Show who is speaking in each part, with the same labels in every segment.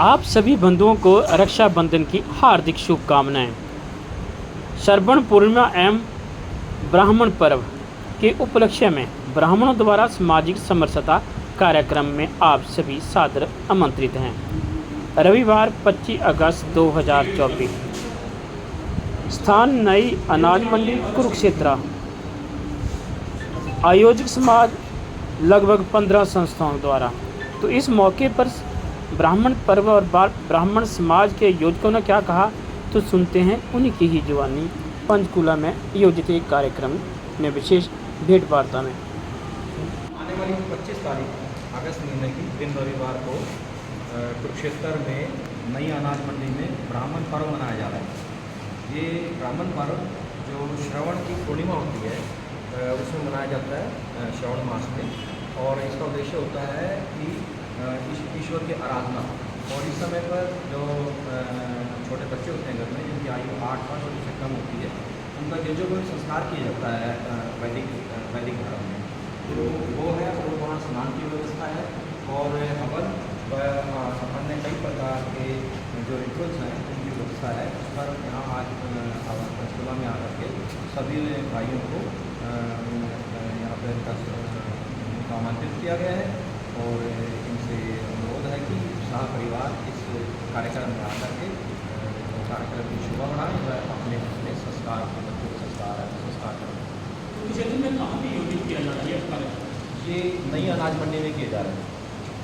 Speaker 1: आप सभी बंधुओं को रक्षाबंधन की हार्दिक शुभकामनाएं। श्रवण पूर्णिमा एवं ब्राह्मण पर्व के उपलक्ष्य में ब्राह्मणों द्वारा सामाजिक समरसता कार्यक्रम में आप सभी सादर आमंत्रित हैं। रविवार 25 अगस्त 2024, स्थान नई अनाज मंडी कुरुक्षेत्र। आयोजक समाज लगभग 15 संस्थाओं द्वारा। तो इस मौके पर ब्राह्मण पर्व और ब्राह्मण समाज के योजकों ने क्या कहा, तो सुनते हैं उन्हीं की ही जुबानी पंचकूला में आयोजित एक कार्यक्रम में विशेष भेंट वार्ता में।
Speaker 2: आने वाली 25 तारीख अगस्त महीने की दिन रविवार को कुरुक्षेत्र में नई अनाज मंडी में ब्राह्मण पर्व मनाया जा रहा है। ये ब्राह्मण पर्व जो श्रवण की पूर्णिमा होती है उसमें मनाया जाता है श्रावण मास में, और इसका उद्देश्य होता है कि ईश्वर की आराधना। और इस समय पर जो छोटे बच्चे होते हैं घर में, जिनकी आयु 8 वर्ष और उससे कम होती है, उनका जो कोई संस्कार किया जाता है वैदिक धर्म में, तो वो है। और वहाँ स्नान की व्यवस्था है और हवन व अन्य कई प्रकार के जो रिचुअल्स हैं उनकी व्यवस्था है। उस पर यहाँ आज पंचकूला में आकर के सभी भाइयों को यहाँ पर आमंत्रित किया गया है और इनसे अनुरोध है कि शाह परिवार इस कार्यक्रम में आकर के कार्यक्रम की शोभा बढ़ाएं व अपने अपने संस्कार के बच्चों के संस्कार करें।
Speaker 1: तो क्षेत्र में कहाँ भी आयोजित किया जा रहा है कार्यक्रम?
Speaker 2: ये नई अनाज मंडी में किए जा रहे हैं।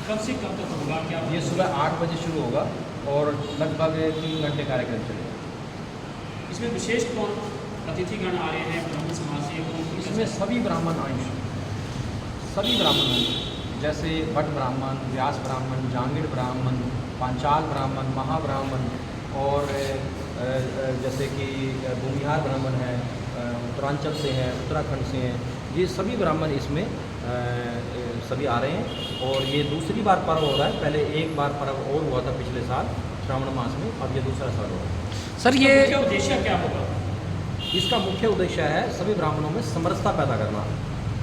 Speaker 1: कब से कब तक होगा? क्या
Speaker 2: ये सुबह 8 बजे शुरू होगा और लगभग 3 घंटे कार्यक्रम चलेगा।
Speaker 1: इसमें विशेष कौन अतिथिगण आ रहे हैं ब्राह्मण समाज से?
Speaker 2: इसमें सभी ब्राह्मण आएंगे, सभी ब्राह्मण हैं, जैसे भट्ट ब्राह्मण, व्यास ब्राह्मण, जांगिड़ ब्राह्मण, पांचाल ब्राह्मण, महाब्राह्मण, और जैसे कि भूमिहार ब्राह्मण है, उत्तरांचल से हैं, उत्तराखंड से हैं। ये सभी ब्राह्मण इसमें सभी आ रहे हैं। और ये दूसरी बार पर्व हो रहा है। पहले एक बार पर्व और हुआ था पिछले साल श्रावण मास में, अब ये दूसरा साल हो रहा है।
Speaker 1: सर, ये उद्देश्य क्या होगा?
Speaker 2: इसका मुख्य उद्देश्य है सभी ब्राह्मणों में समरसता पैदा करना,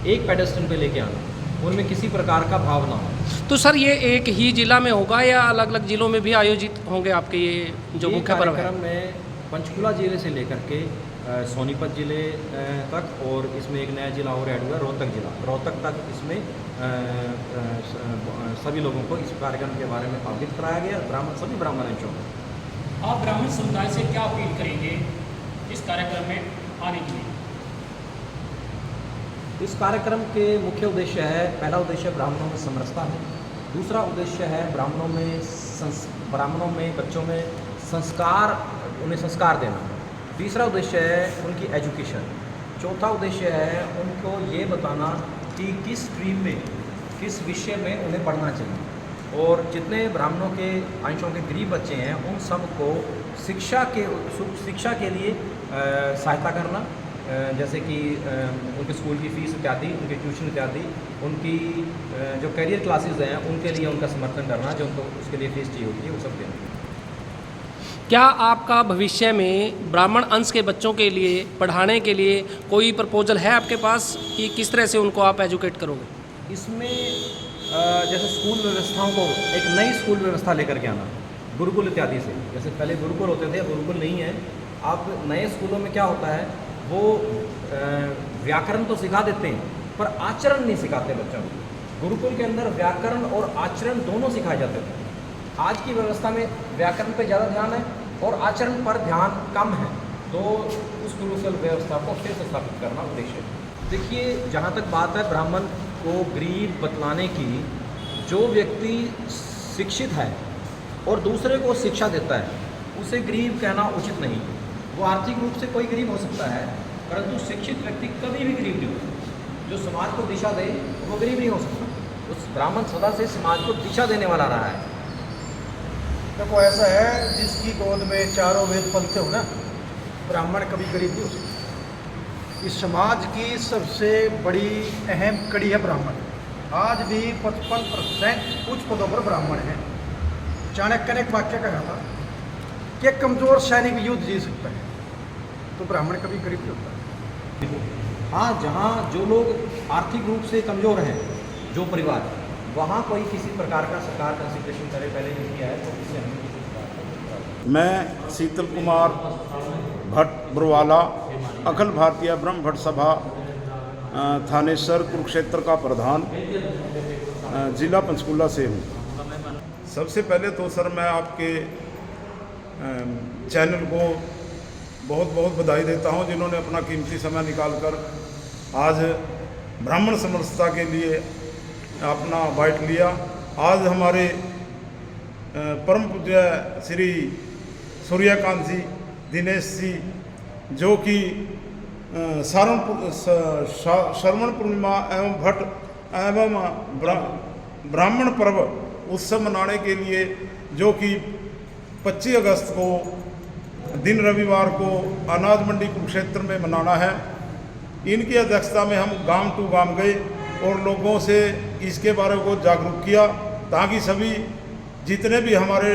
Speaker 2: एक पेडेस्टल पे लेके आना, उनमें किसी प्रकार का भाव ना हो।
Speaker 3: तो सर, ये एक ही जिला में होगा या अलग अलग जिलों में भी आयोजित होंगे आपके ये जो मुख्य पर्व है?
Speaker 2: कार्यक्रम में पंचकूला जिले से लेकर के सोनीपत जिले तक, और इसमें एक नया जिला और ऐड हुआ, रोहतक जिला। रोहतक तक इसमें सभी लोगों को इस कार्यक्रम के बारे में अवगत कराया गया, सभी ब्राह्मण अंशों को।
Speaker 1: आप ब्राह्मण समुदाय से क्या अपील करेंगे इस कार्यक्रम में आने के लिए?
Speaker 2: इस कार्यक्रम के मुख्य उद्देश्य है, पहला उद्देश्य ब्राह्मणों में समरसता है, दूसरा उद्देश्य है ब्राह्मणों में बच्चों में उन्हें संस्कार देना, तीसरा उद्देश्य है उनकी एजुकेशन, चौथा उद्देश्य है उनको ये बताना कि किस स्ट्रीम में, किस विषय में उन्हें पढ़ना चाहिए। और जितने ब्राह्मणों के अंशों के गरीब बच्चे हैं उन सबको शिक्षा के लिए सहायता करना, जैसे कि उनके स्कूल की फ़ीस इत्यादि, उनके ट्यूशन इत्यादि, उनकी जो करियर क्लासेस हैं उनके लिए उनका समर्थन करना, जो उनको उसके लिए फ़ीस चाहिए होती है वो सब देना।
Speaker 3: क्या आपका भविष्य में ब्राह्मण अंश के बच्चों के लिए पढ़ाने के लिए कोई प्रपोजल है आपके पास कि किस तरह से उनको आप एजुकेट करोगे?
Speaker 2: इसमें जैसे स्कूल व्यवस्थाओं को एक नई स्कूल व्यवस्था लेकर के आना, गुरुकुल इत्यादि से। जैसे पहले गुरुकुल होते थे, गुरुकुल नहीं है। अब नए स्कूलों में क्या होता है, वो व्याकरण तो सिखा देते हैं पर आचरण नहीं सिखाते बच्चों को। गुरुकुल के अंदर व्याकरण और आचरण दोनों सिखाए जाते थे। आज की व्यवस्था में व्याकरण पे ज़्यादा ध्यान है और आचरण पर ध्यान कम है, तो उस गुरुकुल व्यवस्था को फिर से स्थापित करना उद्देश्य है। देखिए, जहाँ तक बात है ब्राह्मण को गरीब बतलाने की, जो व्यक्ति शिक्षित है और दूसरे को शिक्षा देता है उसे गरीब कहना उचित नहीं। वो आर्थिक रूप से कोई गरीब हो सकता है, परंतु शिक्षित व्यक्ति कभी भी गरीब नहीं हो सकता। जो समाज को दिशा दे वो गरीब नहीं हो सकता। उस ब्राह्मण सदा से समाज को दिशा देने वाला रहा है।
Speaker 4: देखो, ऐसा है, जिसकी गोद में चारों वेद पलते हो ना, ब्राह्मण कभी गरीब नहीं हो सकता। इस समाज की सबसे बड़ी अहम कड़ी है ब्राह्मण। आज भी 55% उच्च पदों पर ब्राह्मण हैं। चाणक्य ने एक वाक्य कहा था कि कमज़ोर सैनिक युद्ध जीत सकता है, तो ब्राह्मण कभी गरीब नहीं होता।
Speaker 2: हाँ, जहाँ जो लोग आर्थिक रूप से कमज़ोर हैं, जो परिवार, वहाँ कोई किसी प्रकार का सरकार कंसिडरेशन करे पहले नहीं किया है, तो इससे हमें किसी प्रकार का
Speaker 5: मैं शीतल कुमार भट्ट बुरवाला अखिल भारतीय ब्रह्म भट्ट सभा थानेसर कुरुक्षेत्र का प्रधान जिला पंचकुला से हूँ। सबसे पहले तो सर मैं आपके चैनल को बहुत बहुत बधाई देता हूँ, जिन्होंने अपना कीमती समय निकालकर आज ब्राह्मण समरसता के लिए अपना बाइट लिया। आज हमारे परम पूज्य श्री सूर्यकांत जी दिनेश जी, जो कि श्रवण पूर्णिमा एवं भट्ट एवं ब्राह्मण पर्व उत्सव मनाने के लिए, जो कि 25 अगस्त को दिन रविवार को अनाज मंडी कुरुक्षेत्र में मनाना है, इनकी अध्यक्षता में हम गांव टू गांव गए और लोगों से इसके बारे में जागरूक किया, ताकि सभी जितने भी हमारे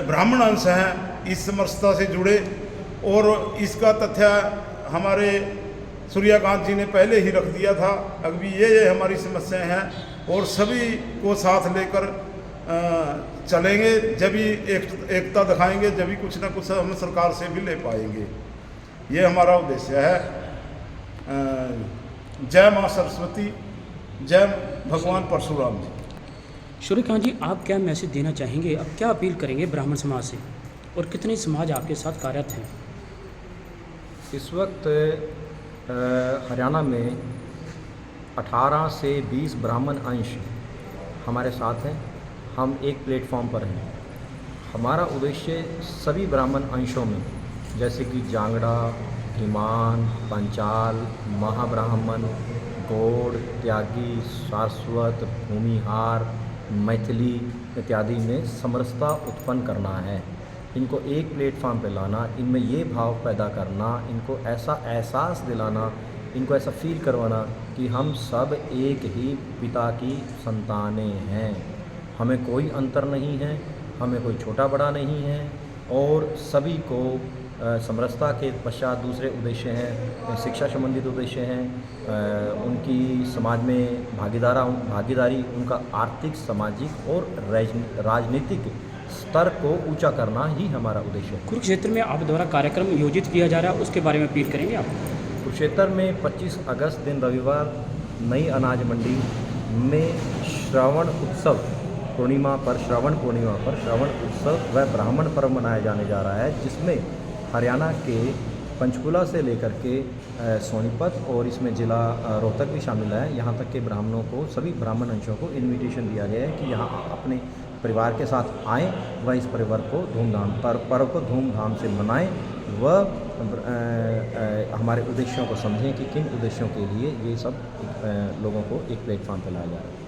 Speaker 5: ब्राह्मण अंश हैं इस समरसता से जुड़े। और इसका तथ्य हमारे सूर्यकांत जी ने पहले ही रख दिया था। अभी ये हमारी समस्याएं हैं और सभी को साथ लेकर चलेंगे, जब ही एकता दिखाएंगे, जब ही कुछ ना कुछ हम सरकार से भी ले पाएंगे। ये हमारा उद्देश्य है। जय माँ सरस्वती, जय भगवान परशुराम जी।
Speaker 1: सूर्यकांत जी, आप क्या मैसेज देना चाहेंगे, अब क्या अपील करेंगे ब्राह्मण समाज से, और कितने समाज आपके साथ कार्यरत हैं?
Speaker 2: इस वक्त हरियाणा में 18 से 20 ब्राह्मण अंश हमारे साथ हैं। हम एक प्लेटफॉर्म पर हैं। हमारा उद्देश्य सभी ब्राह्मण अंशों में, जैसे कि जांगड़ा, हिमान, पंचाल, महाब्राह्मण, गौड़, त्यागी, सारस्वत, भूमिहार, मैथिली इत्यादि में समरसता उत्पन्न करना है। इनको एक प्लेटफॉर्म पे लाना, इनमें ये भाव पैदा करना, इनको ऐसा एहसास दिलाना, इनको ऐसा फील करवाना कि हम सब एक ही पिता की संतानें हैं। हमें कोई अंतर नहीं है, हमें कोई छोटा बड़ा नहीं है, और सभी को समरसता के पश्चात दूसरे उद्देश्य हैं, शिक्षा संबंधित उद्देश्य हैं, उनकी समाज में भागीदारी, उनका आर्थिक, सामाजिक और राजनीतिक स्तर को ऊंचा करना ही हमारा उद्देश्य है।
Speaker 1: कुरुक्षेत्र में आप द्वारा कार्यक्रम योजित किया जा रहा है, उसके बारे में अपील करेंगे आप?
Speaker 2: कुरुक्षेत्र में 25 अगस्त दिन रविवार नई अनाज मंडी में श्रावण पूर्णिमा पर श्रावण उत्सव व ब्राह्मण पर्व मनाया जाने जा रहा है, जिसमें हरियाणा के पंचकुला से लेकर के सोनीपत और इसमें ज़िला रोहतक भी शामिल है। यहाँ तक के ब्राह्मणों को, सभी ब्राह्मण अंशों को इनविटेशन दिया गया है कि यहाँ अपने परिवार के साथ आएँ व इस पर्व को धूमधाम से मनाएं व हमारे उद्देश्यों को समझें कि किन उद्देश्यों के लिए ये सब लोगों को एक प्लेटफॉर्म पर लाया जा रहा है।